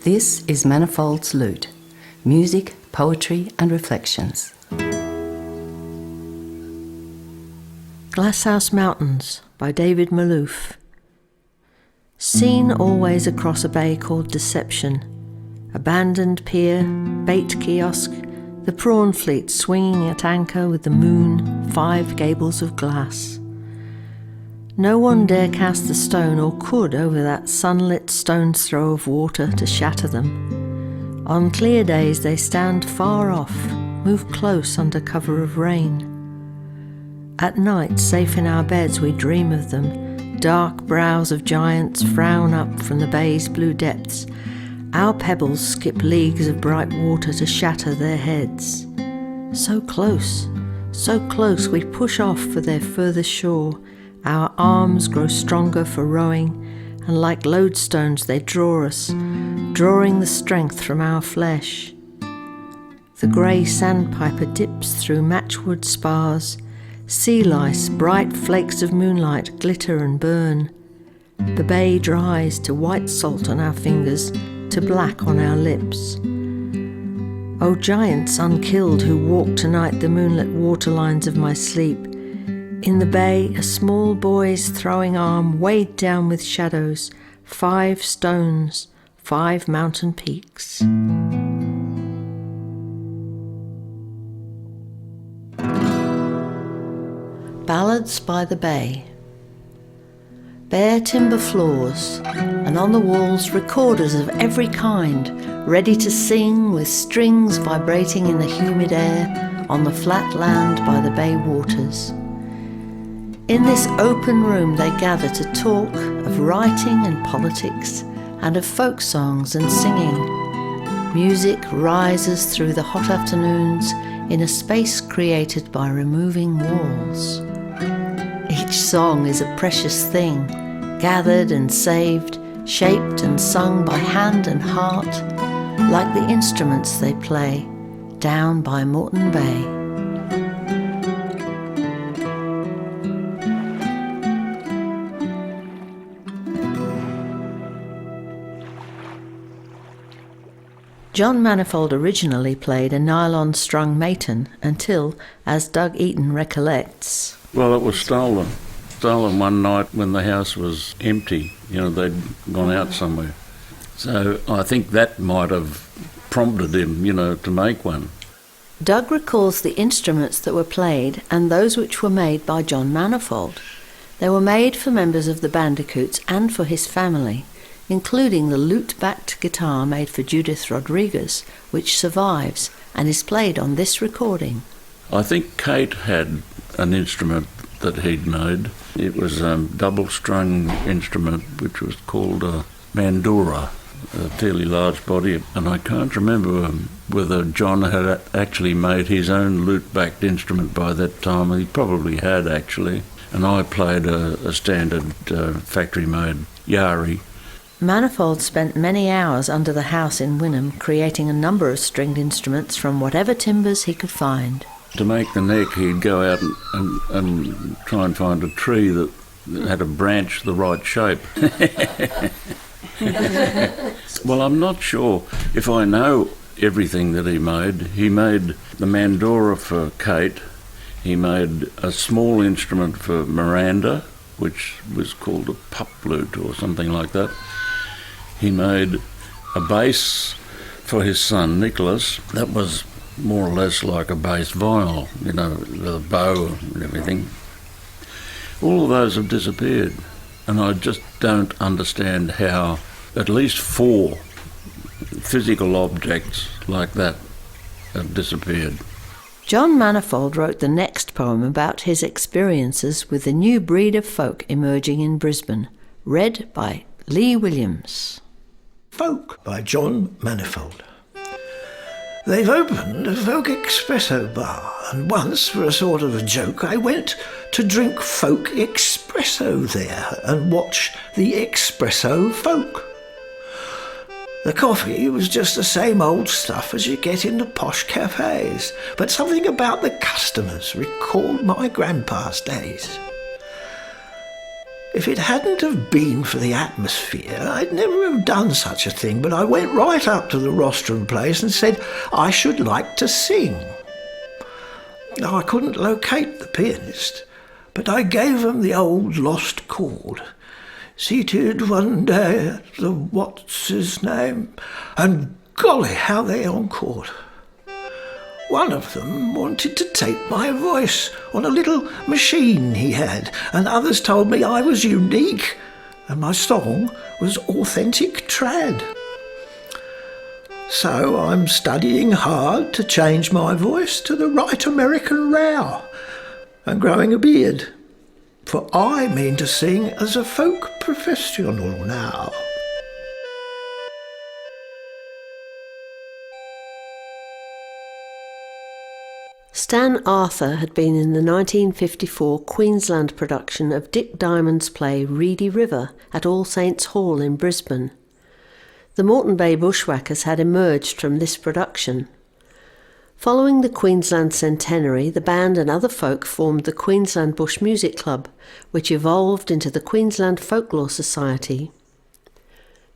This is Manifold's LUTE, music, poetry and reflections. Glasshouse Mountains by David Malouf. Seen always across a bay called Deception. Abandoned pier, bait kiosk, the prawn fleet swinging at anchor with the moon, 5 gables of glass. No one dare cast a stone or could over that sunlit stone's throw of water to shatter them. On clear days they stand far off, move close under cover of rain. At night, safe in our beds, we dream of them. Dark brows of giants frown up from the bay's blue depths. Our pebbles skip leagues of bright water to shatter their heads. So close we push off for their furthest shore. Our arms grow stronger for rowing, and like lodestones they draw us, drawing the strength from our flesh. The grey sandpiper dips through matchwood spars. Sea lice, bright flakes of moonlight, glitter and burn. The bay dries to white salt on our fingers, to black on our lips. O giants unkilled who walk tonight the moonlit waterlines of my sleep. In the bay, a small boy's throwing arm weighed down with shadows, 5 stones, 5 mountain peaks. Ballads by the Bay. Bare timber floors, and on the walls recorders of every kind, ready to sing with strings vibrating in the humid air on the flat land by the bay waters. In this open room they gather to talk of writing and politics, and of folk songs and singing. Music rises through the hot afternoons in a space created by removing walls. Each song is a precious thing, gathered and saved, shaped and sung by hand and heart, like the instruments they play down by Moreton Bay. John Manifold originally played a nylon-strung maton until, as Doug Eaton recollects... Well, it was stolen. Stolen one night when the house was empty. You know, they'd gone out somewhere. So I think that might have prompted him, to make one. Doug recalls the instruments that were played and those which were made by John Manifold. They were made for members of the Bandicoots and for his family, including the lute-backed guitar made for Judith Rodriguez, which survives and is played on this recording. I think Kate had an instrument that he'd made. It was a double-strung instrument which was called a mandura, a fairly large body, and I can't remember whether John had actually made his own lute-backed instrument by that time. He probably had, actually, and I played a standard factory-made yari. Manifold spent many hours under the house in Wynnum creating a number of stringed instruments from whatever timbers he could find. To make the neck, he'd go out and try and find a tree that had a branch the right shape. Well, I'm not sure if I know everything that he made. He made the mandura for Kate. He made a small instrument for Miranda, which was called a pup lute or something like that. He made a bass for his son, Nicholas. That was more or less like a bass viol, with a bow and everything. All of those have disappeared, and I just don't understand how at least 4 physical objects like that have disappeared. John Manifold wrote the next poem about his experiences with the new breed of folk emerging in Brisbane, read by Lee Williams. Folk by John Manifold. They've opened a folk espresso bar, and once, for a sort of a joke, I went to drink folk espresso there and watch the espresso folk. The coffee was just the same old stuff as you get in the posh cafes, but something about the customers recalled my grandpa's days. If it hadn't have been for the atmosphere, I'd never have done such a thing, but I went right up to the rostrum place and said I should like to sing. Now, I couldn't locate the pianist, but I gave him the old lost chord. Seated one day at the what's-his-name, and golly, how they encored. One of them wanted to take my voice on a little machine he had, and others told me I was unique and my song was authentic trad. So I'm studying hard to change my voice to the right American row and growing a beard, for I mean to sing as a folk professional now. Stan Arthur had been in the 1954 Queensland production of Dick Diamond's play Reedy River at All Saints Hall in Brisbane. The Moreton Bay Buxhwhackers had emerged from this production. Following the Queensland centenary, the band and other folk formed the Queensland Bush Music Club, which evolved into the Queensland Folklore Society.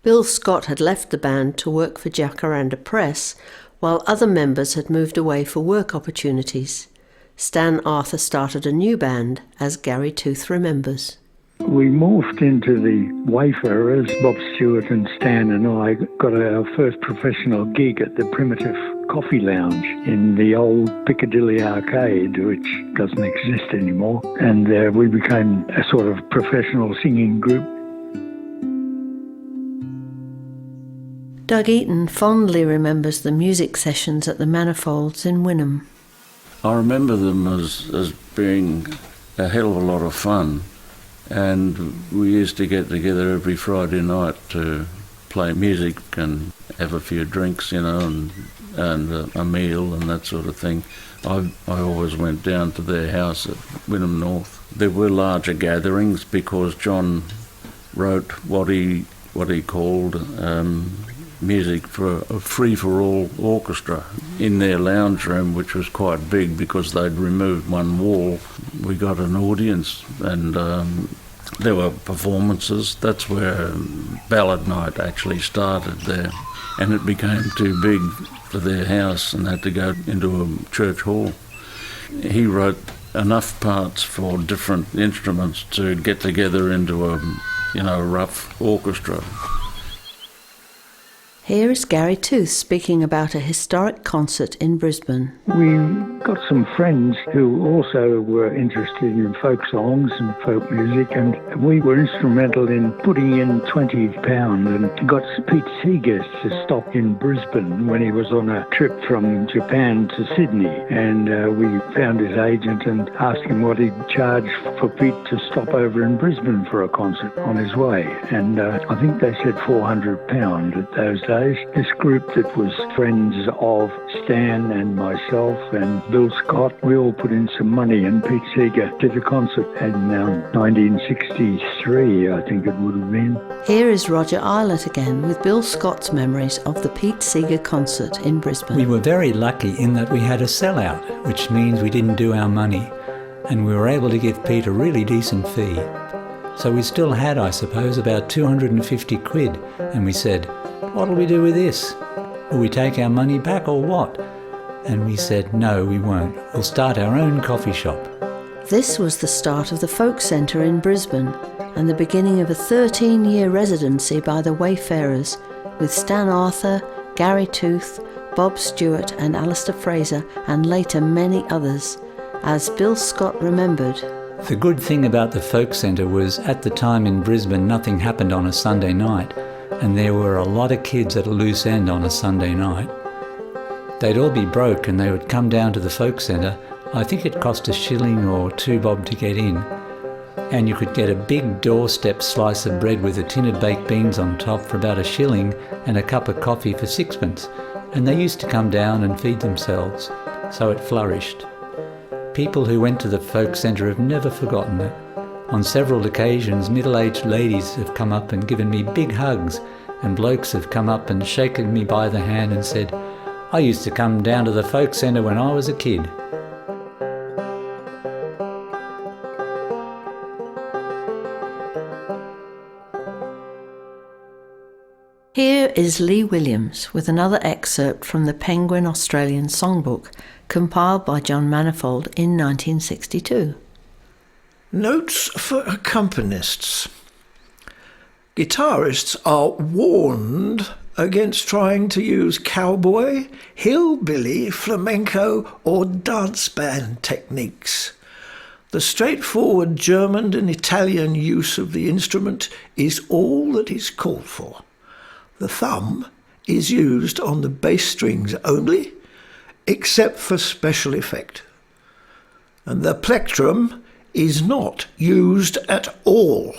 Bill Scott had left the band to work for Jacaranda Press, while other members had moved away for work opportunities. Stan Arthur started a new band, as Garry Tooth remembers. We morphed into the Wayfarers. Bob Stewart and Stan and I got our first professional gig at the Primitive Coffee Lounge in the old Piccadilly Arcade, which doesn't exist anymore. And we became a sort of professional singing group. Doug Eaton fondly remembers the music sessions at the Manifolds in Wynnum. I remember them as being a hell of a lot of fun, and we used to get together every Friday night to play music and have a few drinks, you know, and a meal and that sort of thing. I always went down to their house at Wynnum North. There were larger gatherings because John wrote what he called music for a free-for-all orchestra in their lounge room, which was quite big because they'd removed one wall. We got an audience and there were performances. That's where Ballad Night actually started there, and it became too big for their house and had to go into a church hall. He wrote enough parts for different instruments to get together into a rough orchestra. Here is Garry Tooth speaking about a historic concert in Brisbane. We got some friends who also were interested in folk songs and folk music, and we were instrumental in putting in £20 and got Pete Seeger to stop in Brisbane when he was on a trip from Japan to Sydney. And we found his agent and asked him what he'd charge for Pete to stop over in Brisbane for a concert on his way. And I think they said £400 at those days. This group that was friends of Stan and myself and Bill Scott, we all put in some money, and Pete Seeger did a concert in 1963, I think it would have been. Here is Roger Ilott again with Bill Scott's memories of the Pete Seeger concert in Brisbane. We were very lucky in that we had a sellout, which means we didn't do our money, and we were able to give Pete a really decent fee. So we still had, I suppose, about 250 quid, and we said, what'll we do with this? Will we take our money back or what? And we said, no, we won't. We'll start our own coffee shop. This was the start of the Folk Centre in Brisbane and the beginning of a 13-year residency by the Wayfarers with Stan Arthur, Garry Tooth, Bob Stewart and Alistair Fraser, and later many others, as Bill Scott remembered. The good thing about the Folk Centre was at the time in Brisbane nothing happened on a Sunday night, and there were a lot of kids at a loose end on a Sunday night. They'd all be broke and they would come down to the Folk Centre. I think it cost a shilling or 2 bob to get in. And you could get a big doorstep slice of bread with a tin of baked beans on top for about a shilling and a cup of coffee for 6pence. And they used to come down and feed themselves, so it flourished. People who went to the Folk Centre have never forgotten it. On several occasions, middle-aged ladies have come up and given me big hugs, and blokes have come up and shaken me by the hand and said, I used to come down to the Folk Centre when I was a kid. Here is Lee Williams with another excerpt from the Penguin Australian Songbook, compiled by John Manifold in 1962. Notes for accompanists. Guitarists are warned against trying to use cowboy, hillbilly, flamenco or dance band techniques. The straightforward German and Italian use of the instrument is all that is called for. The thumb is used on the bass strings only, except for special effect. And the plectrum is not used at all.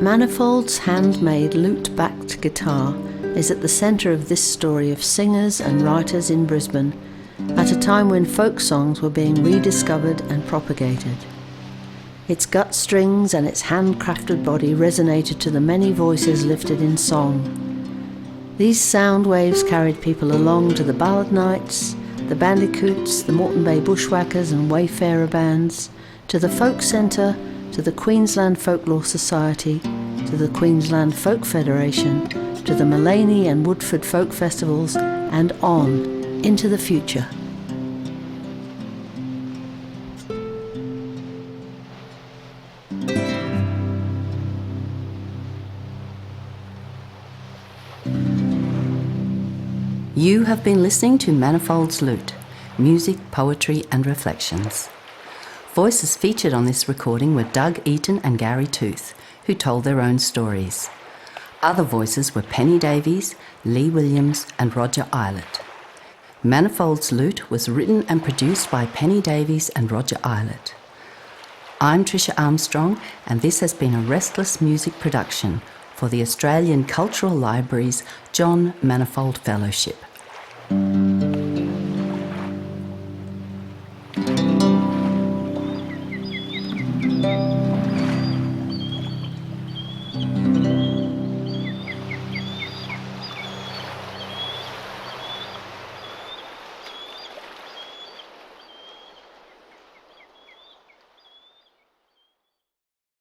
Manifold's handmade lute-backed guitar is at the centre of this story of singers and writers in Brisbane at a time when folk songs were being rediscovered and propagated. Its gut strings and its handcrafted body resonated to the many voices lifted in song. These sound waves carried people along to the ballad nights, the Bandicoots, the Moreton Bay Buxhwhackers and Wayfarer bands, to the folk centre, to the Queensland Folklore Society, to the Queensland Folk Federation, to the Mullaney and Woodford Folk Festivals, and on into the future. You have been listening to Manifold's Lute, Music, Poetry and Reflections. Voices featured on this recording were Doug Eaton and Garry Tooth, who told their own stories. Other voices were PENNY DAVIES, Lee Williams and Roger Ilott. Manifold's Lute was written and produced by PENNY DAVIES and Roger Ilott. I'm Tricia Armstrong, and this has been a Restless Music production for the Australian Cultural Library's John Manifold Fellowship.